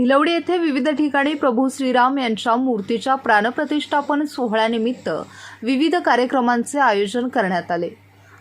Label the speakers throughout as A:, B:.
A: भिलवडी येथे विविध ठिकाणी प्रभू श्रीराम यांच्या मूर्तीच्या प्राणप्रतिष्ठापन सोहळ्यानिमित्त विविध कार्यक्रमांचे आयोजन करण्यात आले।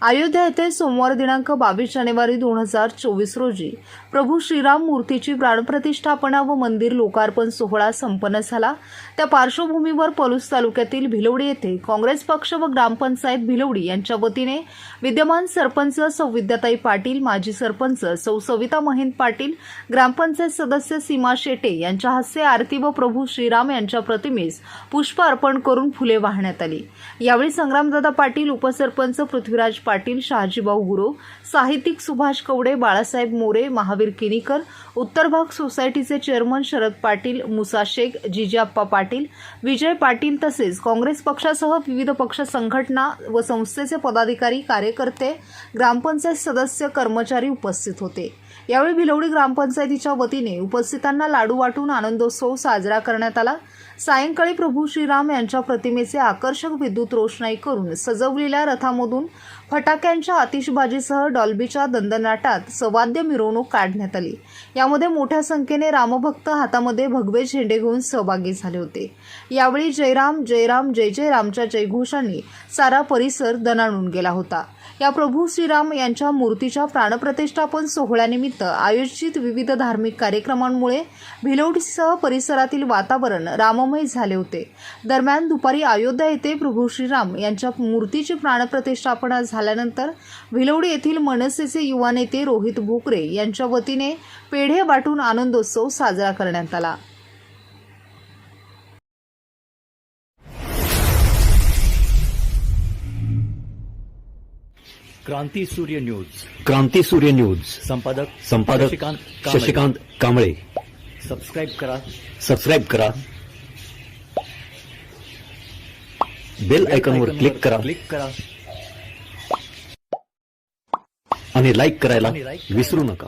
A: अयोध्या येथे सोमवार दिनांक 22 जानेवारी 2024 रोजी प्रभू श्रीराम मूर्तीची प्राणप्रतिष्ठापना व मंदिर लोकार्पण सोहळा संपन्न झाला। त्या पार्श्वभूमीवर पलूस तालुक्यातील भिलवडी येथे काँग्रेस पक्ष व ग्रामपंचायत भिलवडी यांच्या वतीने विद्यमान सरपंच सौ विद्याताई पाटील, माजी सरपंच सौ सविता महेंद्र पाटील, ग्रामपंचायत सदस्य सीमा शेटे यांच्या हस्ते आरती व प्रभू श्रीराम यांच्या प्रतिमेस पुष्प अर्पण करून फुले वाहण्यात आली। यावेळी संग्रामदादा पाटील, उपसरपंच पृथ्वीराज पाटील, शहाजीभाऊ गुरव, साहित्यिक सुभाष कवडे, बाळासाहेब मोरे, महावीर किनीकर, उत्तर भाग सोसायटीचे चेअरमन शरद पाटील, मुसा शेख, जिजाप्पा पाटील, विजय पाटील तसेच काँग्रेस पक्षासह विविध पक्ष संघटना व संस्थेचे पदाधिकारी, कार्यकर्ते, ग्रामपंचायत सदस्य, कर्मचारी उपस्थित होते। यावेळी भिलवडी ग्रामपंचायतीच्या वतीने उपस्थितांना लाडू वाटून आनंदोत्सव साजरा करण्यात आला। सायंकाळी प्रभू श्रीराम यांच्या प्रतिमेचे आकर्षक विद्युत रोषणाई करून सजवलेल्या रथामधून फटाक्यांच्या आतिषबाजीसह डॉल्बीच्या दंदनाटात सवाद्य मिरवणूक काढण्यात आली। यामध्ये मोठ्या संख्येने रामभक्त हातामध्ये भगवे झेंडे घेऊन सहभागी झाले होते। यावेळी जय राम जय राम जय जय रामच्या जयघोषांनी सारा परिसर दणाणून गेला होता। या प्रभू श्रीराम यांच्या मूर्तीच्या प्राणप्रतिष्ठापन सोहळ्यानिमित्त आयोजित विविध धार्मिक कार्यक्रमांमुळे भिलवडीसह परिसरातील वातावरण राममय झाले होते। दरम्यान दुपारी अयोध्या येथे प्रभू श्रीराम यांच्या मूर्तीची प्राणप्रतिष्ठापना झाल्यानंतर भिलवडी येथील मनसेचे युवा नेते रोहित भोकरे यांच्या वतीने पेढे वाटून आनंदोत्सव साजरा करण्यात आला।
B: क्रांती सूर्य न्यूज
C: संपादक शशिकांत कांबळे। सबस्क्राइब करा बेल आयकॉनवर क्लिक करा आणि लाईक करायला विसरू नका।